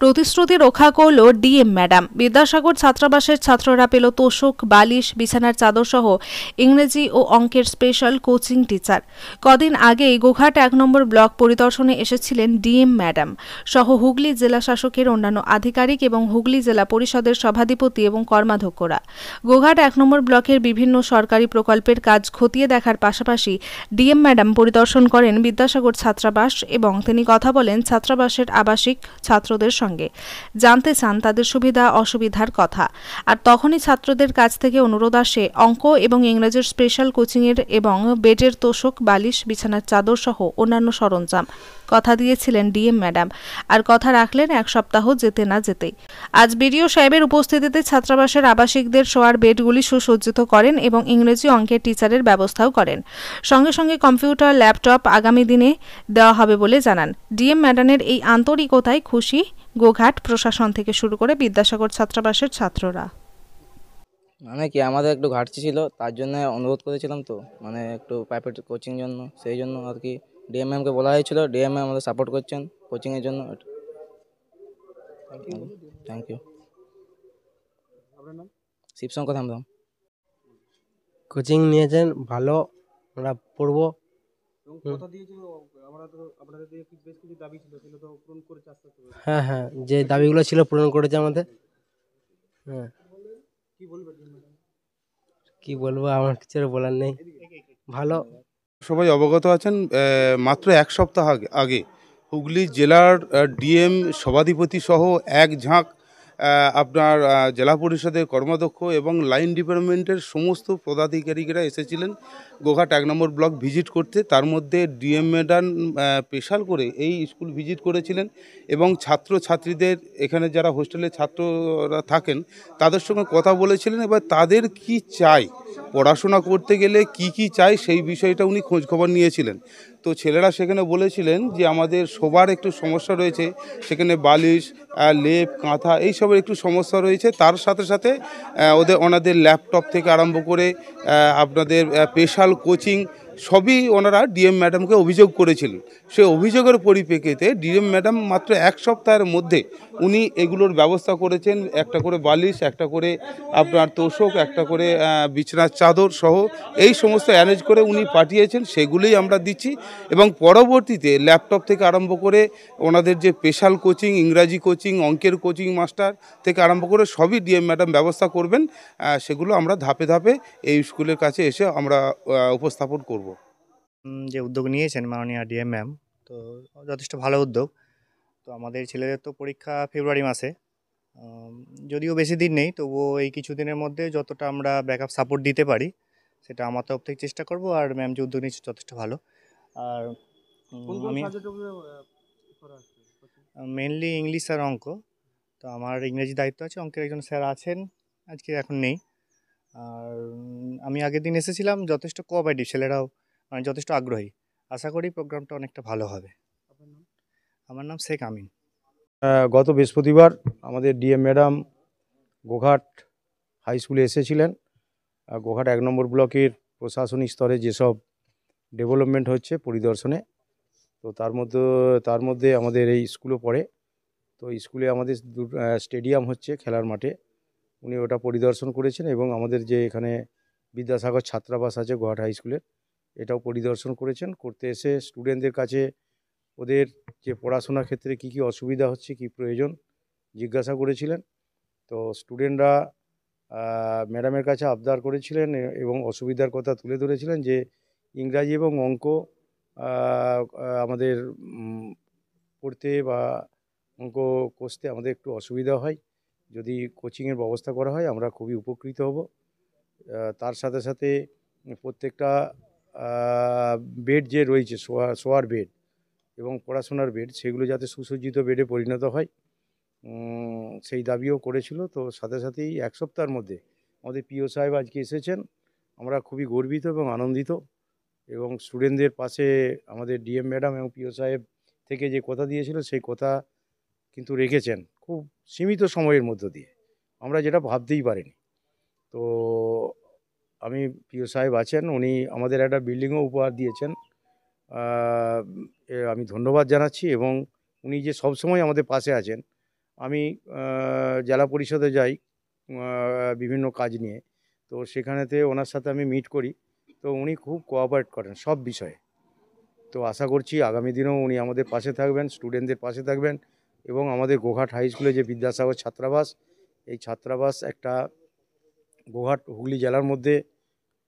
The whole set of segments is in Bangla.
প্রতিশ্রুতি রক্ষা করল ডিএম ম্যাডাম। বিদ্যাসাগর ছাত্রাবাসের ছাত্ররা পেল তোশক, বালিশ, বিছানার চাদর সহ ইংরেজি ও অঙ্কের স্পেশাল কোচিং টিচার। কদিন আগেই গোঘাট ১ নম্বর ব্লক পরিদর্শনে এসেছিলেন ডিএম ম্যাডাম সহ হুগলি জেলা শাসকের অন্যান্য আধিকারিক এবং হুগলি জেলা পরিষদের সভাধিপতি এবং কর্মাধ্যক্ষরা। গোঘাট ১ নম্বর ব্লকের বিভিন্ন সরকারি প্রকল্পের কাজ খতিয়ে দেখার পাশাপাশি ডিএম ম্যাডাম পরিদর্শন করেন বিদ্যাসাগর ছাত্রাবাস এবং তিনি কথা বলেন ছাত্রাবাসের আবাসিক ছাত্রদের সঙ্গে, জানতে চান তাদের সুবিধা অসুবিধার কথা। আর তখনই ছাত্রদের কাছ থেকে অনুরোধ আসে অঙ্ক এবং ইংরেজির স্পেশাল কোচিংয়ের এবং বেডের তোশক, বালিশ, বিছানার চাদর সহ অন্যান্য সরঞ্জাম। কথা দিয়েছিলেন ডিএম ম্যাডাম, আর কথা রাখলেন ১ সপ্তাহ যেতে না যেতেই। আজ বিডিও সাহেবের উপস্থিতিতে ছাত্রাবাসের আবাসিকদের শোয়ার বেডগুলি সুসজ্জিত করেন এবং ইংরেজি অঙ্কের টিচারের ব্যবস্থাও করেন। সঙ্গে সঙ্গে কম্পিউটার, ল্যাপটপ আগামী দিনে দেওয়া হবে বলে জানান। ডিএম ম্যাডামের এই আন্তরিকতায় খুশি গোঘাট প্রশাসন থেকে শুরু করে বিদ্যাসাগর ছাত্রাবাসের ছাত্ররা। মানে কি আমাদের একটু ঘাটতি ছিল, তার জন্য অনুরোধ করেছিলাম, তো মানে একটু প্রাইভেট কোচিং জন্য, সেই জন্য আর কি ডিএম ম্যামকে বলা হয়েছিল। ডিএম ম্যাম আমাদের সাপোর্ট করছেন কোচিংয়ের জন্য। Thank you. Shivshankar Dhamdham. Coaching নিয়েছেন, ভালো, আমরা পড়বো। হ্যাঁ হ্যাঁ, যে দাবিগুলো ছিল পূরণ করেছে আমাদের। হ্যাঁ, কি বলবো, আমার কিছু বলার নেই। ভালো। সবাই অবগত আছেন, মাত্র 1 সপ্তাহ আগে হুগলি জেলার ডিএম সভাধিপতি সহ এক ঝাঁক আপনার জেলা পরিষদের কর্মাধ্যক্ষ এবং লাইন ডিপার্টমেন্টের সমস্ত পদাধিকারীরা এসেছিলেন গোঘাট 1 নম্বর ব্লক ভিজিট করতে। তার মধ্যে ডিএম ম্যাডাম স্পেশাল করে এই স্কুল ভিজিট করেছিলেন এবং ছাত্রছাত্রীদের, এখানে যারা হোস্টেলে ছাত্ররা থাকেন তাদের সঙ্গে কথা বলেছিলেন। এবার তাদের কি চাই, পড়াশোনা করতে গেলে কি কি চাই, সেই বিষয়টা উনি খোঁজখবর নিয়েছিলেন। তো ছেলেরা সেখানে বলেছিলেন যে আমাদের সবার একটু সমস্যা রয়েছে, সেখানে বালিশ, লেপ, কাঁথা এইসবের একটু সমস্যা রয়েছে। তার সাথে সাথে ওনাদের ল্যাপটপ থেকে আরম্ভ করে আপনাদের স্পেশাল কোচিং সবই ওনারা ডিএম ম্যাডামকে অভিযোগ করেছিলেন। সেই অভিযোগের পরিপ্রেক্ষিতে ডিএম ম্যাডাম মাত্র 1 সপ্তাহের মধ্যে উনি এগুলোর ব্যবস্থা করেছেন। একটা করে বালিশ, একটা করে আপনার তোশক, একটা করে বিছানার চাদর সহ এই সমস্ত অ্যারেঞ্জ করে উনি পাঠিয়েছেন, সেগুলোই আমরা দিচ্ছি। এবং পরবর্তীতে ল্যাপটপ থেকে আরম্ভ করে ওনাদের যে স্পেশাল কোচিং, ইংরাজি কোচিং, অঙ্কের কোচিং মাস্টার থেকে আরম্ভ করে সবই ডিএম ম্যাডাম ব্যবস্থা করবেন। সেগুলো আমরা ধাপে ধাপে এই স্কুলের কাছে এসে আমরা উপস্থাপন করব। যে উদ্যোগ নিয়েছেন মাননীয় ডিএম ম্যাম, তো যথেষ্ট ভালো উদ্যোগ। তো আমাদের ছেলেদের তো পরীক্ষা ফেব্রুয়ারি মাসে, যদিও বেশি দিন নেই, তবুও এই কিছুদিনের মধ্যে যতটা আমরা ব্যাকআপ সাপোর্ট দিতে পারি সেটা আমার তরফ থেকে চেষ্টা করব। আর ম্যাম যে উদ্যোগ নিয়েছে যথেষ্ট ভালো। আর আমি মেনলি ইংলিশ আর অঙ্ক, তো আমার ইংরেজি দায়িত্ব আছে, অঙ্কের একজন স্যার আছেন, আজকে এখন নেই। আর আমি আগের দিন এসেছিলাম, যথেষ্ট কোঅপারেটিভ, ছেলেরাও মানে যথেষ্ট আগ্রহী। আশা করি প্রোগ্রামটা অনেকটা ভালো হবে। আমার নাম শেখ আমিন। গত বৃহস্পতিবার আমাদের ডিএম ম্যাডাম গোঘাট হাই স্কুলে এসেছিলেন। গোঘাট 1 নম্বর ব্লকের প্রশাসনিক স্তরে যেসব ডেভেলপমেন্ট হচ্ছে পরিদর্শনে, তো তার মধ্যে আমাদের এই স্কুলও পড়ে। তো স্কুলে আমাদের স্টেডিয়াম হচ্ছে খেলার মাঠে, উনি ওটা পরিদর্শন করেছেন এবং আমাদের যে এখানে বিদ্যাসাগর ছাত্রাবাস আছে গোঘাট হাই স্কুলের, এটাও পরিদর্শন করেছেন। করতে এসে স্টুডেন্টদের কাছে ওদের যে পড়াশোনার ক্ষেত্রে কি কি অসুবিধা হচ্ছে, কি প্রয়োজন জিজ্ঞাসা করেছিলেন। তো স্টুডেন্টরা ম্যাডামের কাছে আবদার করেছিলেন এবং অসুবিধার কথা তুলে ধরেছিলেন যে ইংরাজি এবং অঙ্ক আমাদের পড়তে বা অঙ্ক কষতে আমাদের একটু অসুবিধা হয়। যদি কোচিংয়ের ব্যবস্থা করা হয় আমরা খুবই উপকৃত হব। তার সাথে সাথে প্রত্যেকটা বেড যে রয়েছে, শোয়ার বেড এবং পড়াশোনার বেড, সেগুলো যাতে সুসজ্জিত বেডে পরিণত হয় সেই দাবিও করেছিল। তো সাথে সাথেই 1 সপ্তাহের মধ্যে আমাদের পিও সাহেব আজকে এসেছেন, আমরা খুবই গর্বিত এবং আনন্দিত। এবং স্টুডেন্টদের পাশে আমাদের ডিএম ম্যাডাম এবং পিও সাহেব থেকে যে কথা দিয়েছিল সেই কথা কিন্তু রেখেছেন খুব সীমিত সময়ের মধ্য দিয়ে, আমরা যেটা ভাবতেই পারিনি। তো আমি পিও সাহেব আছেন, উনি আমাদের একটা বিল্ডিংও উপহার দিয়েছেন, আমি ধন্যবাদ জানাচ্ছি। এবং উনি যে সবসময় আমাদের পাশে আছেন, আমি জেলা পরিষদে যাই বিভিন্ন কাজ নিয়ে। তো সেখানেতে ওনার সাথে আমি মিট করি। তো উনি খুব কোঅপারেট করেন সব বিষয়ে। তো আশা করছি আগামী দিনেও উনি আমাদের পাশে থাকবেন, স্টুডেন্টদের পাশে থাকবেন এবং আমাদের গোঘাট হাই স্কুলে যে বিদ্যাসাগর ছাত্রাবাস, এই ছাত্রাবাস একটা গোঘাট হুগলি জেলার মধ্যে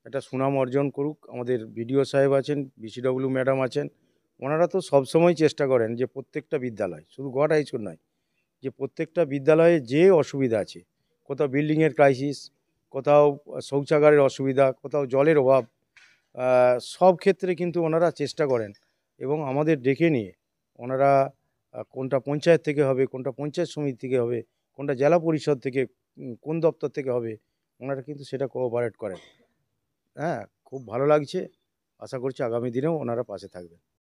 একটা সুনাম অর্জন করুক। আমাদের বিডিও সাহেব আছেন, বিসিডব্লিউ ম্যাডাম আছেন, ওনারা তো সবসময় চেষ্টা করেন যে প্রত্যেকটা বিদ্যালয়, শুধু গোঘাট হাই স্কুল নয়, যে প্রত্যেকটা বিদ্যালয়ে যে অসুবিধা আছে, কোথাও বিল্ডিংয়ের ক্রাইসিস, কোথাও শৌচাগারের অসুবিধা, কোথাও জলের অভাব, সব ক্ষেত্রে কিন্তু ওনারা চেষ্টা করেন এবং আমাদের ডেকে নিয়ে ওনারা কোনটা পঞ্চায়েত থেকে হবে, কোনটা পঞ্চায়েত সমিতি থেকে হবে, কোনটা জেলা পরিষদ থেকে, কোন দপ্তর থেকে হবে, ওনারা কিন্তু সেটা কোঅপারেট করেন। হ্যাঁ, খুব ভালো লাগছে। আশা করছি আগামী দিনেও ওনারা পাশে থাকবেন।